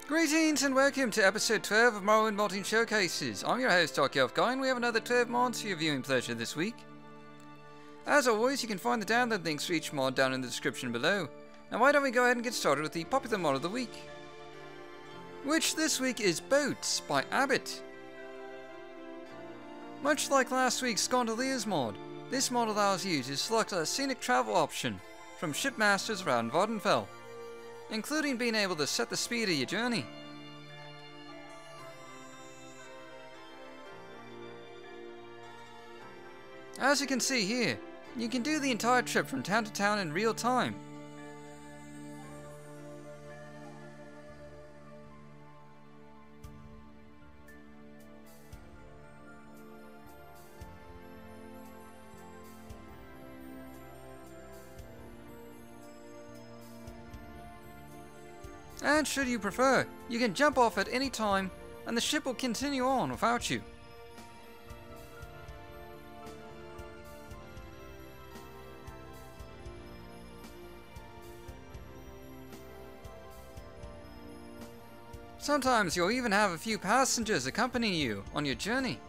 Greetings and welcome to episode 12 of Morrowind Modding Showcases. I'm your host, Twelfth, and we have another 12 mods for your viewing pleasure this week. As always, you can find the download links for each mod down in the description below. Now why don't we go ahead and get started with the popular mod of the week, which this week is Boats by Abot. Much like last week's Gondoliers mod, this mod allows you to select a scenic travel option from shipmasters around Vvardenfell, including being able to set the speed of your journey. As you can see here, you can do the entire trip from town to town in real time. And should you prefer, you can jump off at any time and the ship will continue on without you. Sometimes you'll even have a few passengers accompanying you on your journey.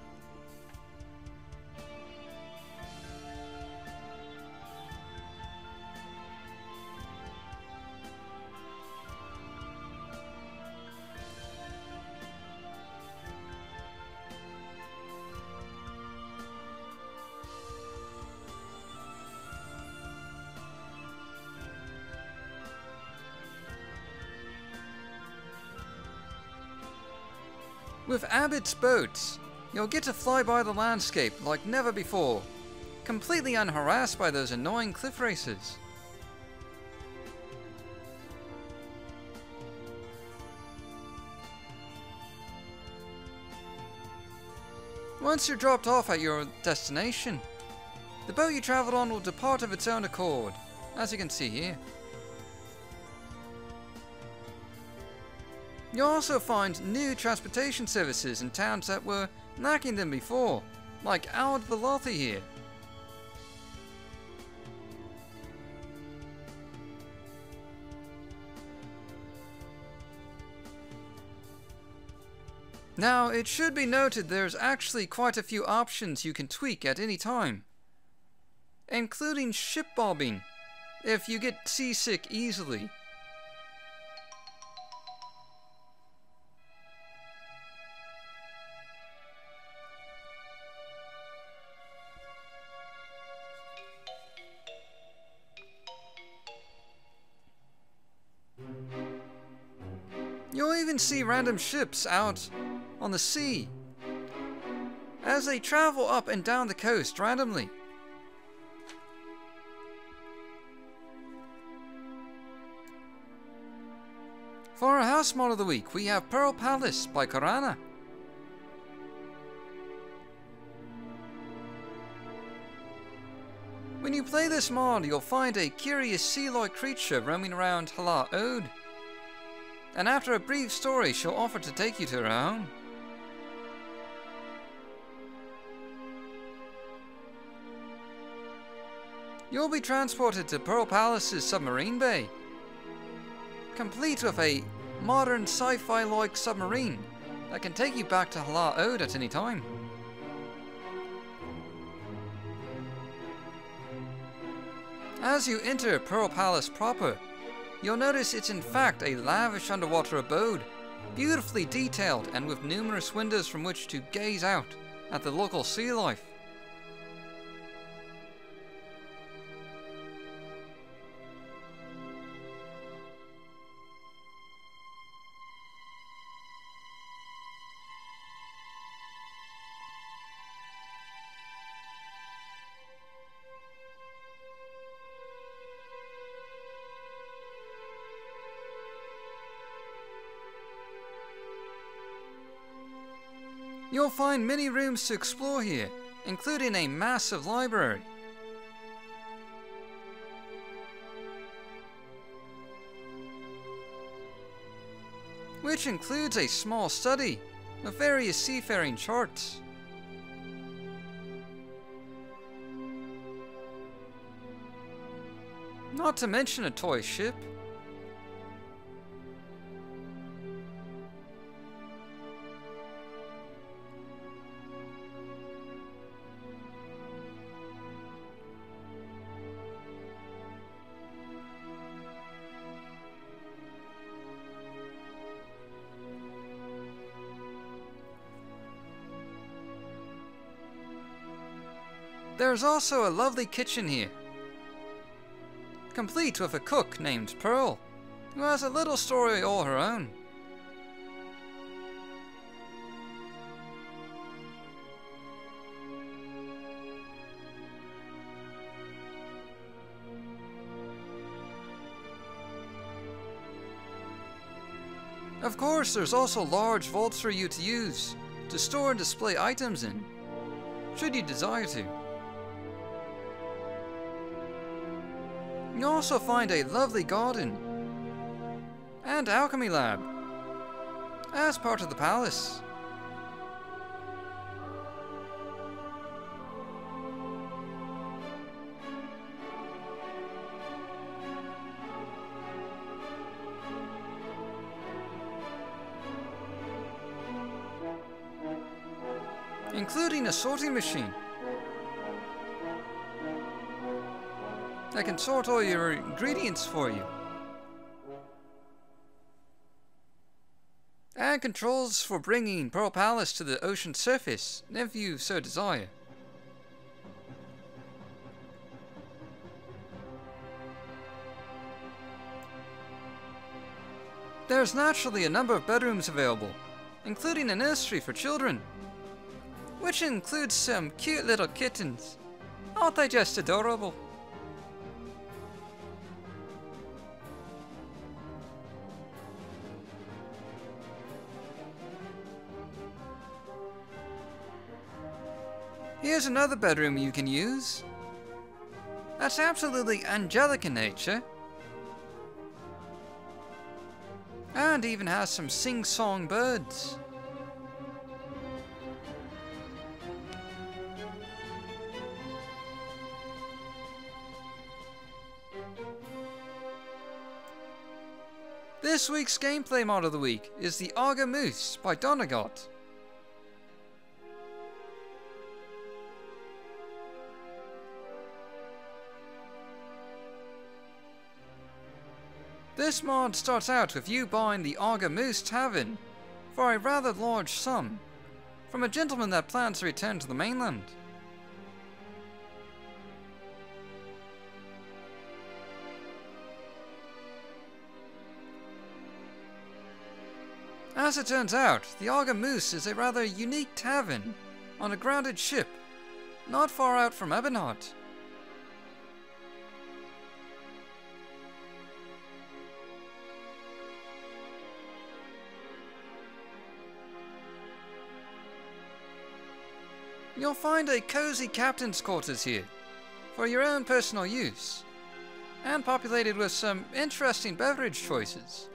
With Abot's boats, you'll get to fly by the landscape like never before, completely unharassed by those annoying cliff races. Once you're dropped off at your destination, the boat you travelled on will depart of its own accord, as you can see here. You'll also find new transportation services in towns that were lacking them before, like Augur here. Now, it should be noted there's actually quite a few options you can tweak at any time, including ship bobbing, if you get seasick easily. You'll even see random ships out on the sea as they travel up and down the coast randomly. For our house mod of the week, we have Pearl Palace by Korana. When you play this mod, you'll find a curious sea-like creature roaming around Augur, and after a brief story, she'll offer to take you to her home. You'll be transported to Pearl Palace's submarine bay, complete with a modern sci-fi-like submarine that can take you back to Augur at any time. As you enter Pearl Palace proper, you'll notice it's in fact a lavish underwater abode, beautifully detailed and with numerous windows from which to gaze out at the local sea life. You'll find many rooms to explore here, including a massive library. Which includes a small study with various seafaring charts. Not to mention a toy ship. There's also a lovely kitchen here, complete with a cook named Pearl, who has a little story all her own. Of course, there's also large vaults for you to use to store and display items in, should you desire to. You'll also find a lovely garden and alchemy lab as part of the palace. Including a sorting machine that can sort all your ingredients for you, and controls for bringing Pearl Palace to the ocean surface if you so desire. There's naturally a number of bedrooms available, including a nursery for children, which includes some cute little kittens. Aren't they just adorable? Here's another bedroom you can use. That's absolutely angelic in nature, and even has some sing-song birds. This week's gameplay mod of the week is the Augur Moose by DonnerGott. This mod starts out with you buying the Augur Moose Tavern for a rather large sum from a gentleman that plans to return to the mainland. As it turns out, the Augur Moose is a rather unique tavern on a grounded ship not far out from Abot. You'll find a cozy captain's quarters here for your own personal use, and populated with some interesting beverage choices.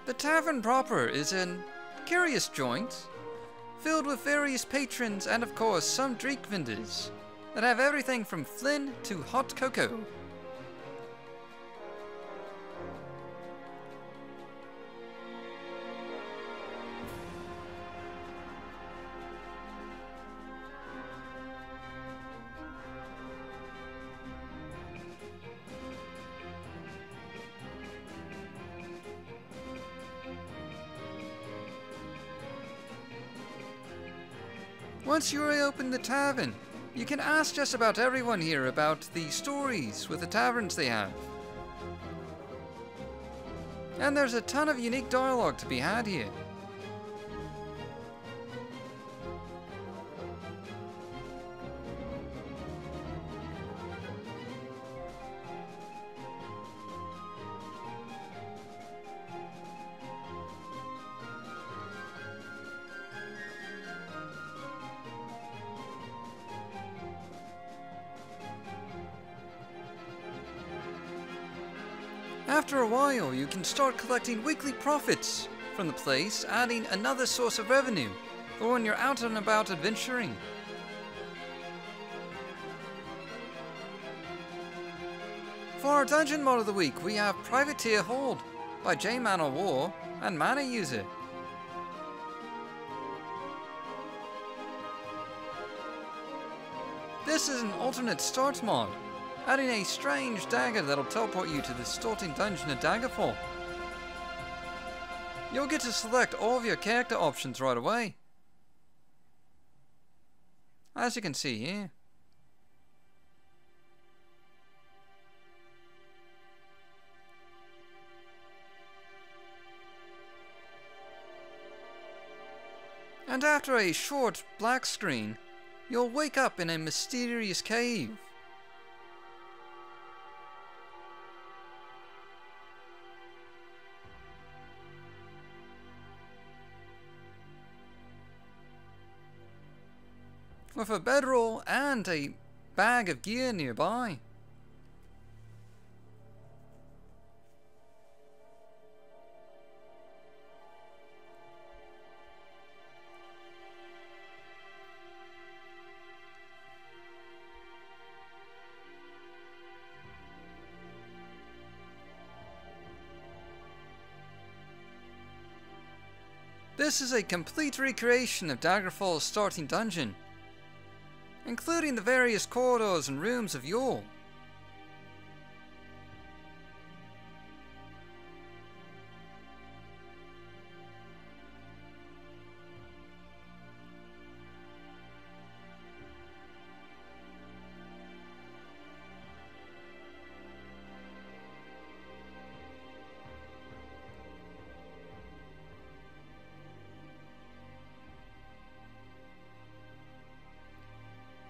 The tavern proper is a curious joint, filled with various patrons and of course some drink vendors that have everything from Flynn to hot cocoa. Once you reopen the tavern, you can ask just about everyone here about the stories with the taverns they have. And there's a ton of unique dialogue to be had here. After a while, you can start collecting weekly profits from the place, adding another source of revenue for when you're out and about adventuring. For our dungeon mod of the week, we have Privateer Hold by Man of War and ManaUser. This is an alternate start mod, adding a strange dagger that'll teleport you to the distorting dungeon at Daggerfall. You'll get to select all of your character options right away, as you can see here. And after a short black screen, you'll wake up in a mysterious cave. With a bedroll and a bag of gear nearby. This is a complete recreation of Daggerfall's starting dungeon, including the various corridors and rooms of yore.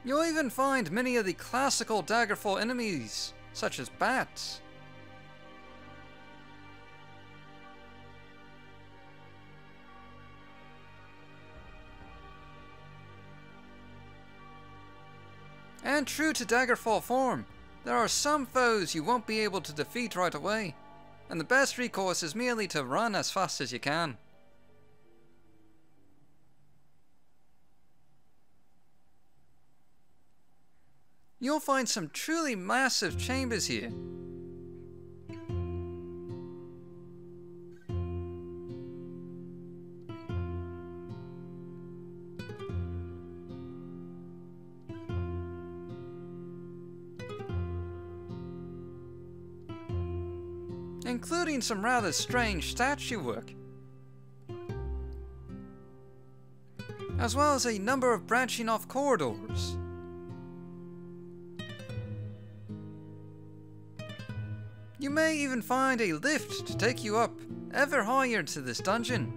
You'll even find many of the classical Daggerfall enemies, such as bats. And true to Daggerfall form, there are some foes you won't be able to defeat right away, and the best recourse is merely to run as fast as you can. You'll find some truly massive chambers here. Including some rather strange statue work, as well as a number of branching off corridors. You may even find a lift to take you up ever higher to this dungeon.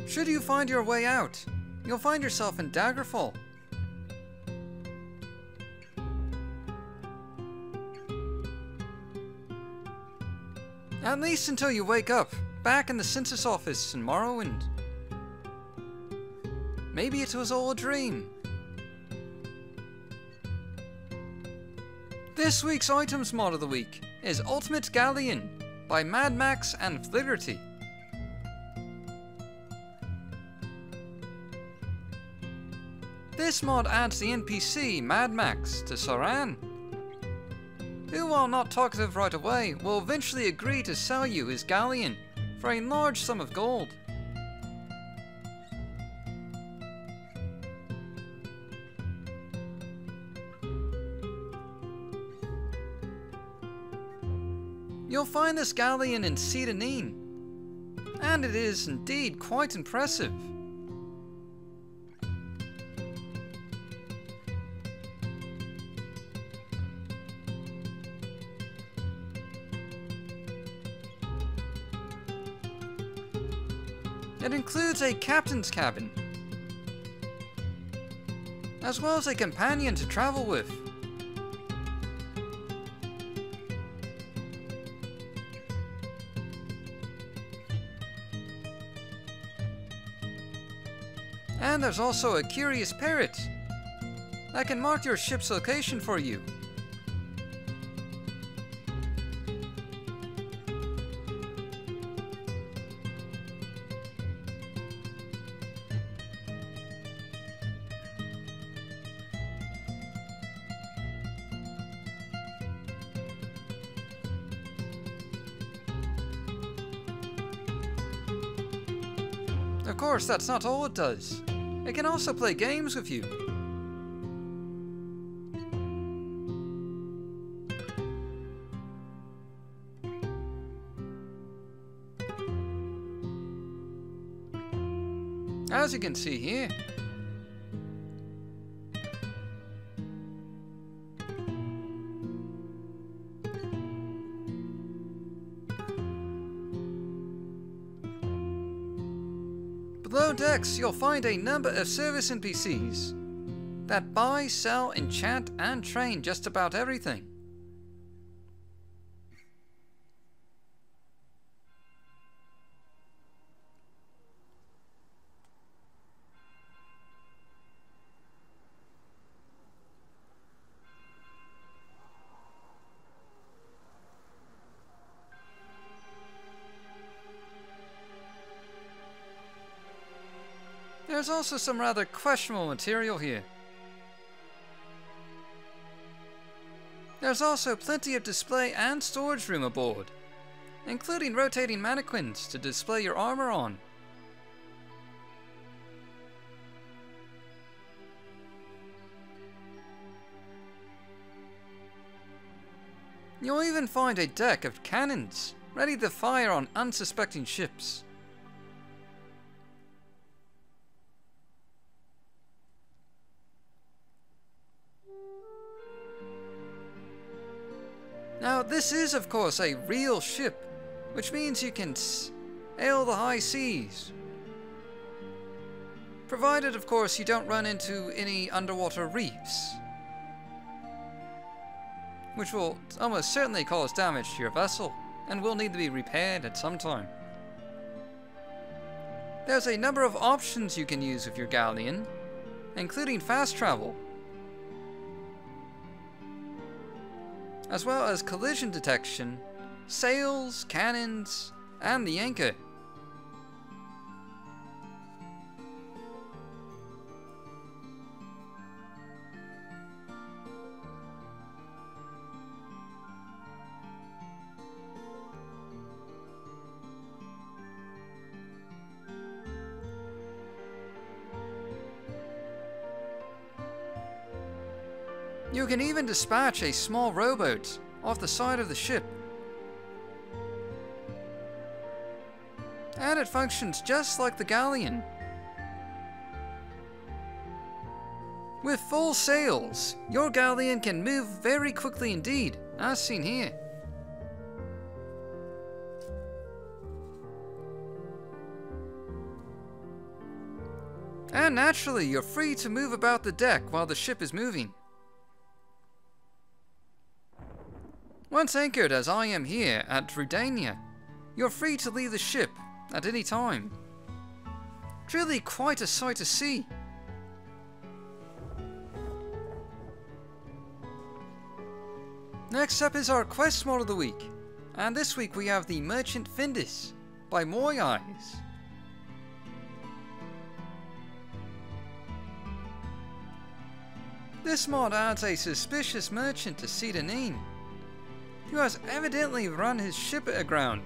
Should you find your way out, you'll find yourself in Daggerfall. At least until you wake up, back in the census office in Morrowind. Maybe it was all a dream. This week's items mod of the week is Ultimate Galleon by Mad Max and Fligerty. This mod adds the NPC Mad Max to Saran, who, while not talkative right away, will eventually agree to sell you his galleon for a large sum of gold. You'll find this galleon in Sedanine, and it is indeed quite impressive. It includes a captain's cabin, as well as a companion to travel with. And there's also a curious parrot that can mark your ship's location for you. Of course, that's not all it does. It can also play games with you. As you can see here. Below decks, you'll find a number of service NPCs that buy, sell, enchant, and train just about everything. There's also some rather questionable material here. There's also plenty of display and storage room aboard, including rotating mannequins to display your armor on. You'll even find a deck of cannons ready to fire on unsuspecting ships. Now, this is, of course, a real ship, which means you can sail the high seas. Provided, of course, you don't run into any underwater reefs, which will almost certainly cause damage to your vessel, and will need to be repaired at some time. There's a number of options you can use with your galleon, including fast travel, as well as collision detection, sails, cannons, and the anchor. You can even dispatch a small rowboat off the side of the ship. And it functions just like the galleon. With full sails, your galleon can move very quickly indeed, as seen here. And naturally, you're free to move about the deck while the ship is moving. Once anchored, as I am here at Rudania, you're free to leave the ship at any time. Truly quite a sight to see. Next up is our quest mod of the week, and this week we have the Merchant Findus by Moy Eyes. This mod adds a suspicious merchant to Sedanine, who has evidently run his ship aground,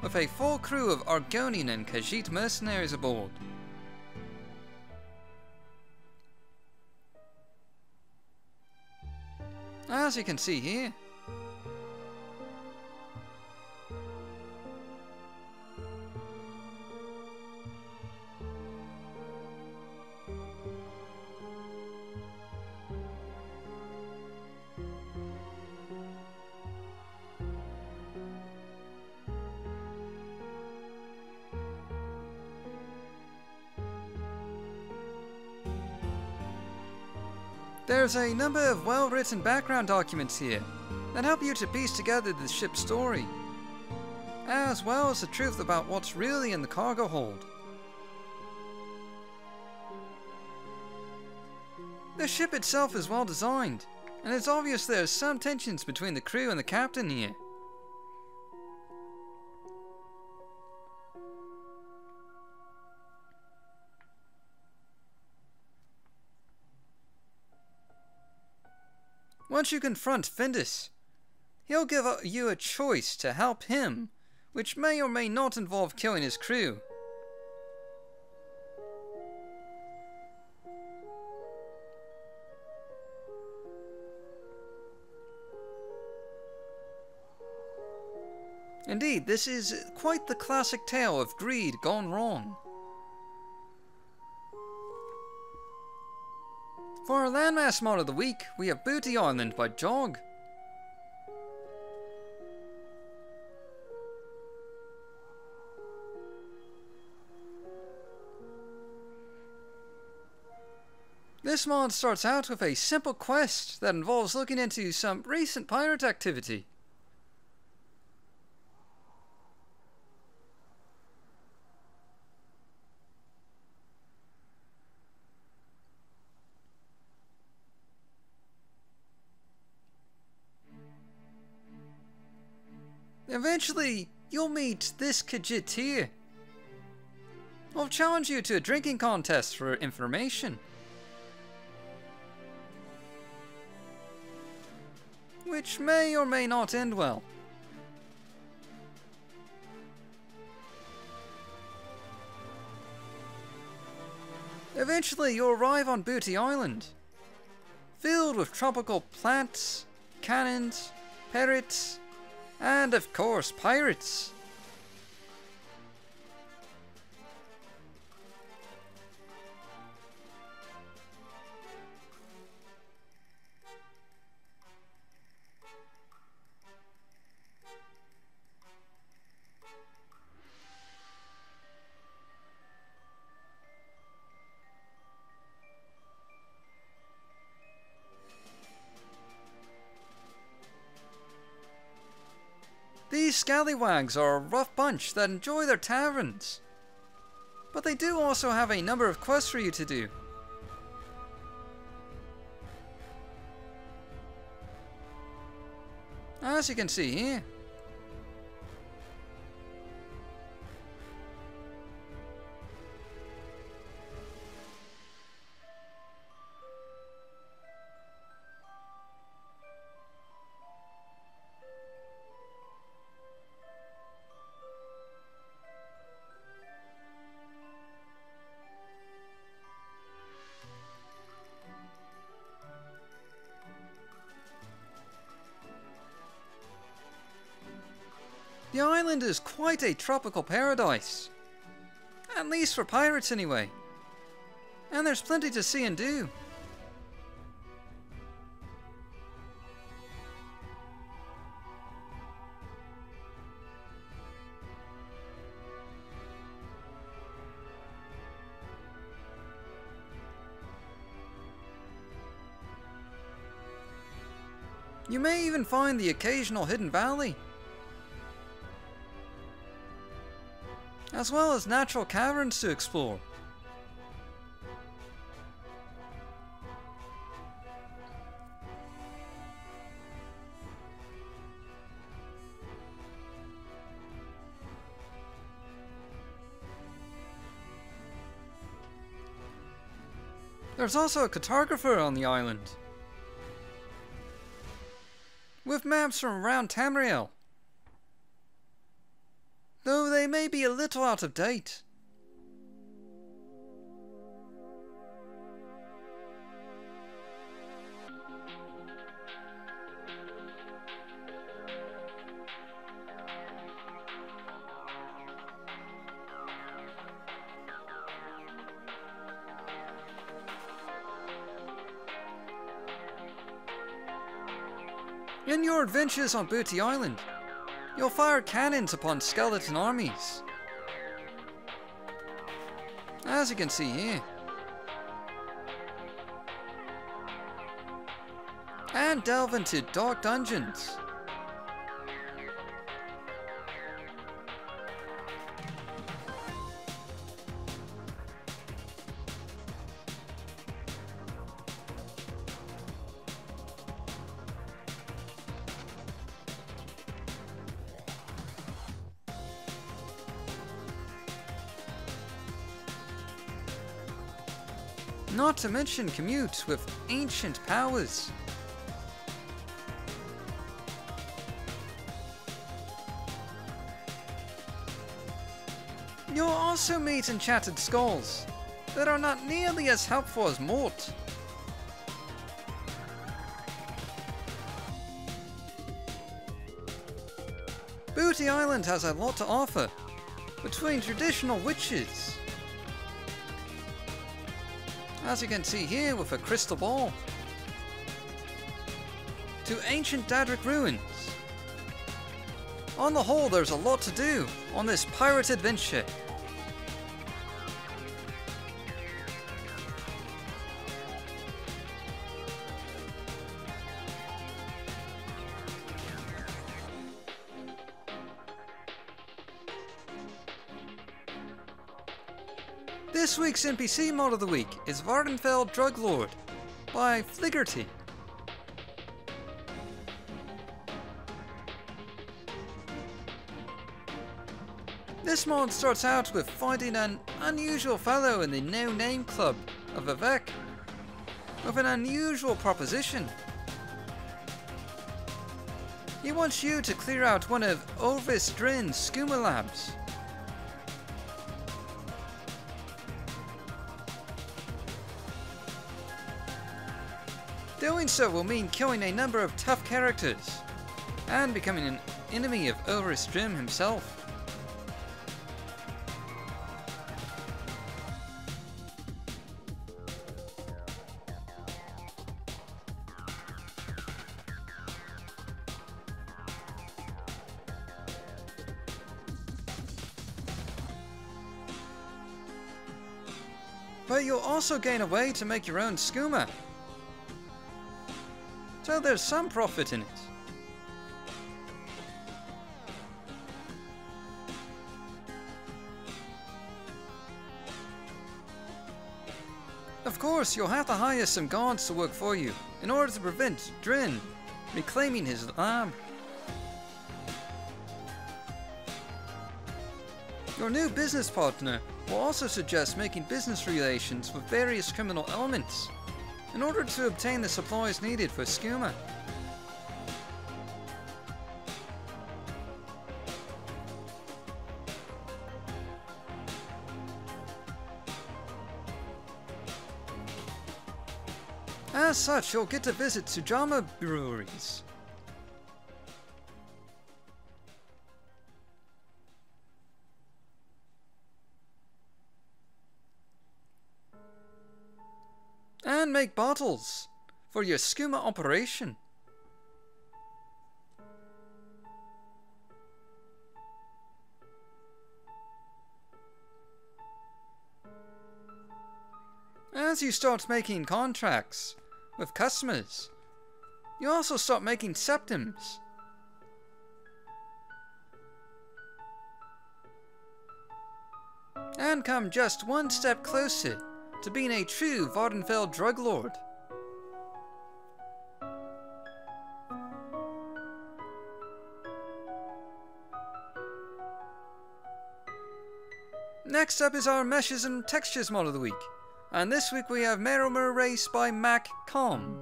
with a full crew of Argonian and Khajiit mercenaries aboard. As you can see here. There's a number of well-written background documents here that help you to piece together the ship's story, as well as the truth about what's really in the cargo hold. The ship itself is well designed, and it's obvious there's some tensions between the crew and the captain here. Once you confront Findus, he'll give you a choice to help him, which may or may not involve killing his crew. Indeed, this is quite the classic tale of greed gone wrong. For our Landmass Mod of the week, we have Booty Island by Jog. This mod starts out with a simple quest that involves looking into some recent pirate activity. Eventually, you'll meet this Khajiit here. I'll challenge you to a drinking contest for information, which may or may not end well. Eventually, you'll arrive on Booty Island, filled with tropical plants, cannons, parrots, and of course, pirates. These scallywags are a rough bunch that enjoy their taverns, but they do also have a number of quests for you to do. As you can see here. The island is quite a tropical paradise. At least for pirates anyway. And there's plenty to see and do. You may even find the occasional hidden valley, as well as natural caverns to explore. There's also a cartographer on the island, with maps from around Tamriel, though they may be a little out of date. In your adventures on Booty Island, you'll fire cannons upon skeleton armies, as you can see here, and delve into dark dungeons. Not to mention commute with ancient powers. You'll also meet enchanted skulls that are not nearly as helpful as Mort. Booty Island has a lot to offer, between traditional witches, as you can see here with a crystal ball, to ancient Daedric ruins. On the whole, there's a lot to do on this pirate adventure. This week's NPC Mod of the Week is Vvardenfell Druglord by Fliggerty. This mod starts out with finding an unusual fellow in the No Name Club of Avec with an unusual proposition. He wants you to clear out one of Orvis Drin's skooma labs. Doing so will mean killing a number of tough characters and becoming an enemy of Orvis Drin himself. But you'll also gain a way to make your own skooma, so there's some profit in it. Of course, you'll have to hire some guards to work for you in order to prevent Drin reclaiming his lab. Your new business partner will also suggest making business relations with various criminal elements in order to obtain the supplies needed for skooma. As such, you'll get to visit Sujama breweries. And make bottles for your skooma operation. As you start making contracts with customers, you also start making septums. And come just one step closer to being a true Vvardenfell Druglord. Next up is our Meshes and Textures Mod of the Week, and this week we have ManaUser Race by MacCom.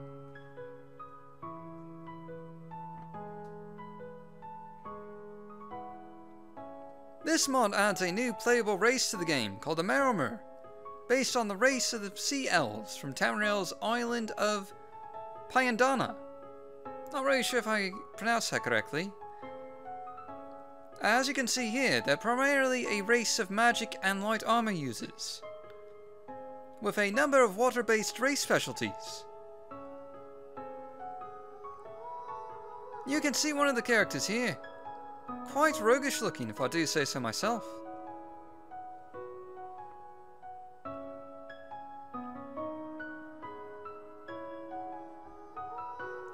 This mod adds a new playable race to the game called the ManaUser, based on the race of the Sea Elves from Tamriel's island of Pyandana. Not really sure if I pronounced that correctly. As you can see here, they're primarily a race of magic and light armor users, with a number of water-based race specialties. You can see one of the characters here. Quite roguish looking, if I do say so myself.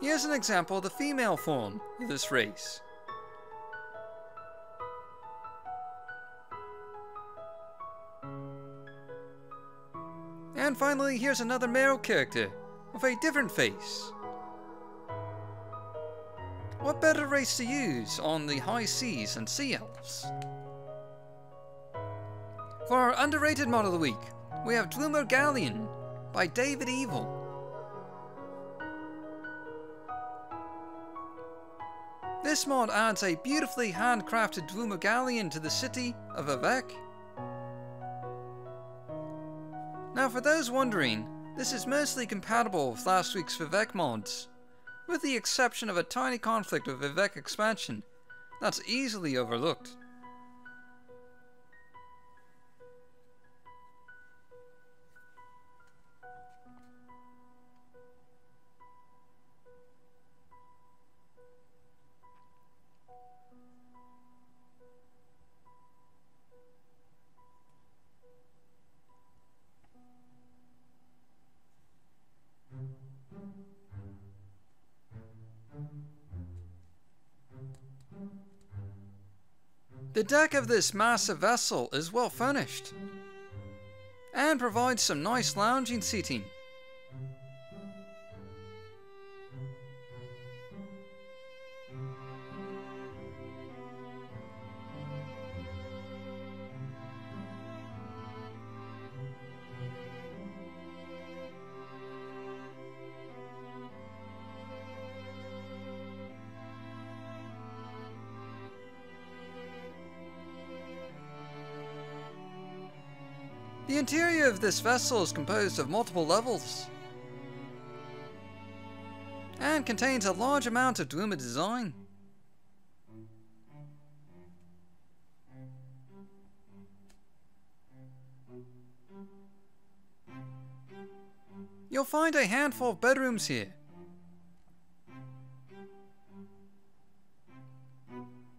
Here's an example of the female form of this race. And finally, here's another male character with a different face. What better race to use on the high seas and sea elves? For our underrated mod of the week, we have Dwemer Galleon by David Evil. This mod adds a beautifully handcrafted Dwemer Galleon to the city of Avec. Now, for those wondering, this is mostly compatible with last week's Vivec mods, with the exception of a tiny conflict with Vivec expansion that's easily overlooked. The deck of this massive vessel is well furnished and provides some nice lounging seating. The interior of this vessel is composed of multiple levels and contains a large amount of Dwemer design. You'll find a handful of bedrooms here,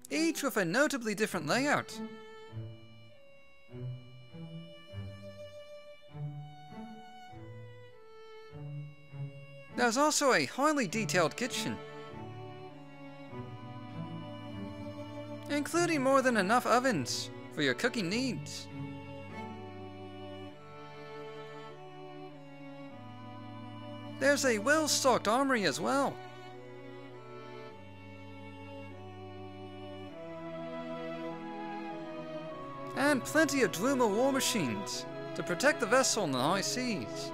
each with a notably different layout. There's also a highly detailed kitchen, including more than enough ovens for your cooking needs. There's a well-stocked armory as well. And plenty of Dwemer war machines to protect the vessel in the high seas.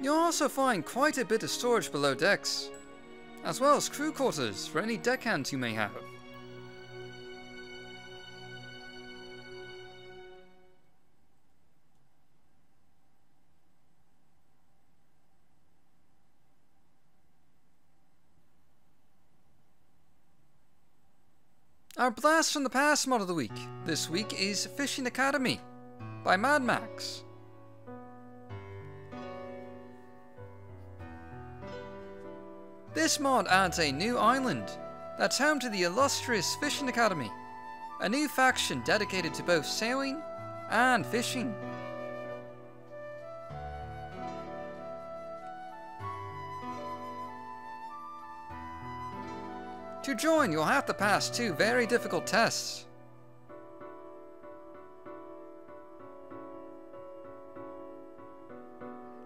You'll also find quite a bit of storage below decks, as well as crew quarters for any deckhands you may have. Our Blast from the Past mod of the week this week is Fishing Academy by Mad Max. This mod adds a new island that's home to the illustrious Fishing Academy, a new faction dedicated to both sailing and fishing. To join, you'll have to pass 2 very difficult tests.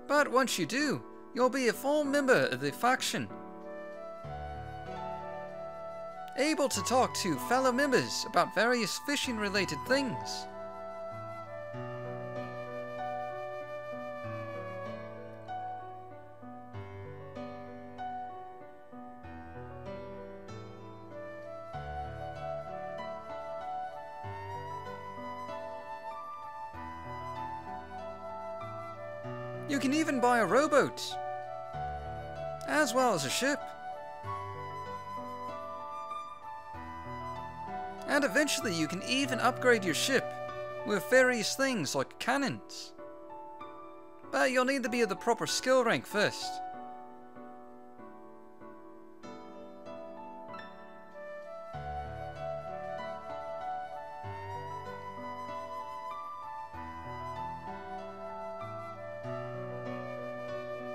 But once you do, you'll be a full member of the faction, able to talk to fellow members about various fishing related things. You can even buy a rowboat, as well as a ship. And eventually you can even upgrade your ship with various things like cannons. But you'll need to be at the proper skill rank first.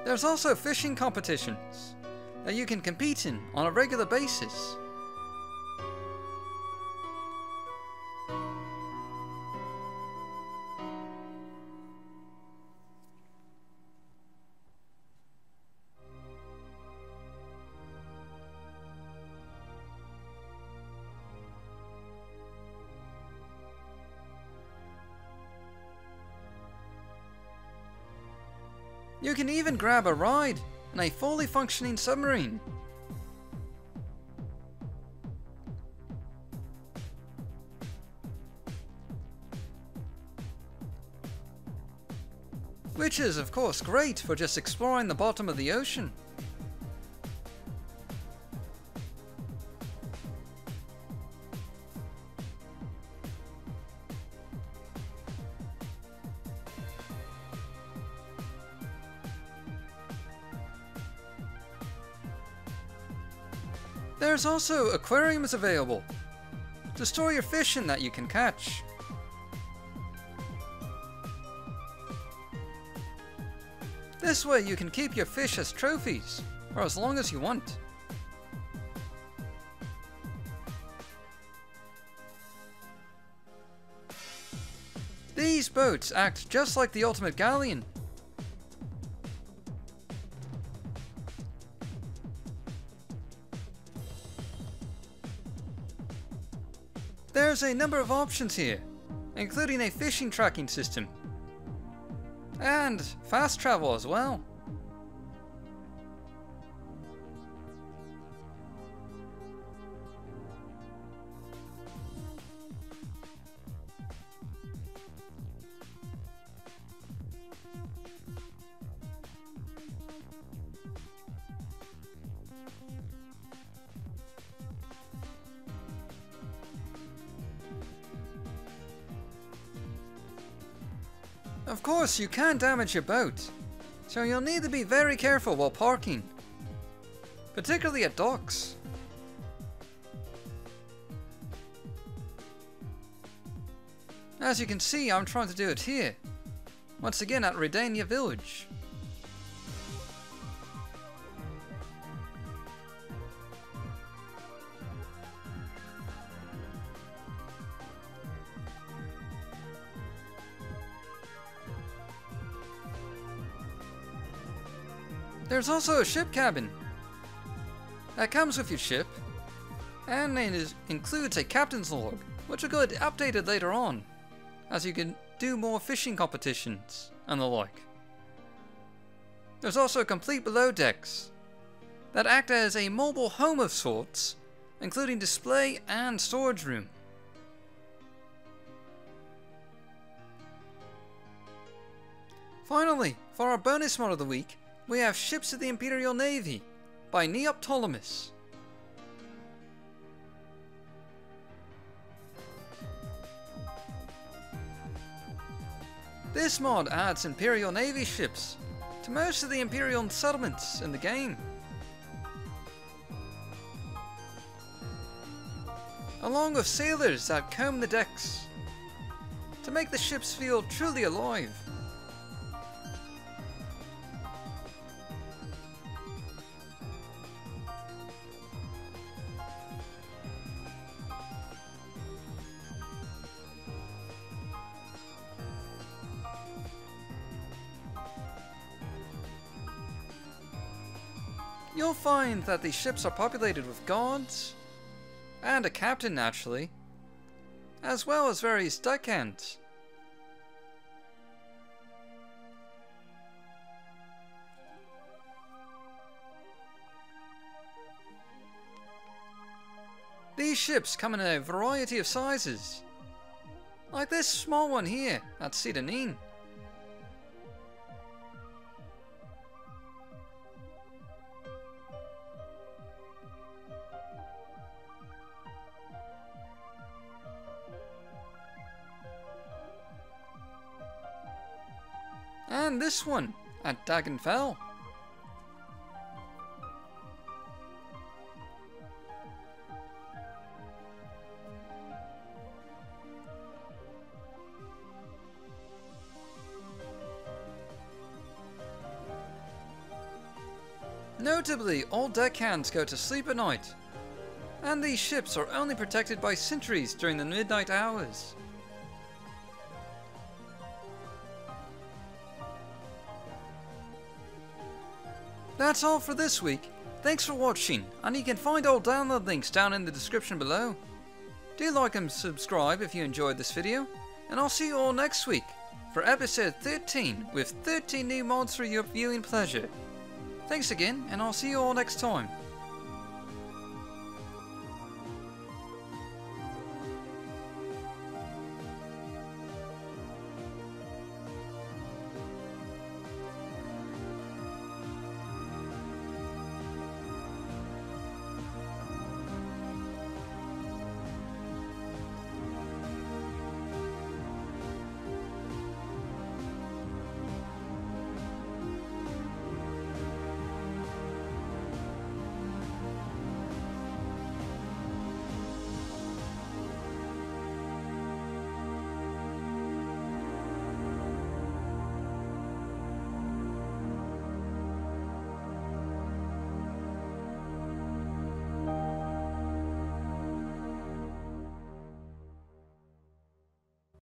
There's also fishing competitions that you can compete in on a regular basis. You can even grab a ride in a fully functioning submarine. which is of course great for just exploring the bottom of the ocean. There's also aquariums available to store your fish in that you can catch. This way you can keep your fish as trophies for as long as you want. These boats act just like the ultimate galleon. There's a number of options here, including a fishing tracking system, and fast travel as well. Of course, you can damage your boat, so you'll need to be very careful while parking, particularly at docks. As you can see, I'm trying to do it here, once again at Redania Village. There's also a ship cabin that comes with your ship, and it includes a captain's log, which will get updated later on, as you can do more fishing competitions and the like. There's also complete below decks that act as a mobile home of sorts, including display and storage room. Finally, for our bonus mod of the week, we have Ships of the Imperial Navy by Neoptolemus. This mod adds Imperial Navy ships to most of the Imperial settlements in the game, along with sailors that comb the decks to make the ships feel truly alive. You'll find that these ships are populated with guards, and a captain naturally, as well as various deckhands. These ships come in a variety of sizes, like this small one here at Sidanin. And this one at Dagenfell. Notably, all deckhands go to sleep at night, and these ships are only protected by sentries during the midnight hours. That's all for this week. Thanks for watching, and you can find all download links down in the description below. Do like and subscribe if you enjoyed this video, and I'll see you all next week for episode 13 with 13 new mods for your viewing pleasure. Thanks again, and I'll see you all next time.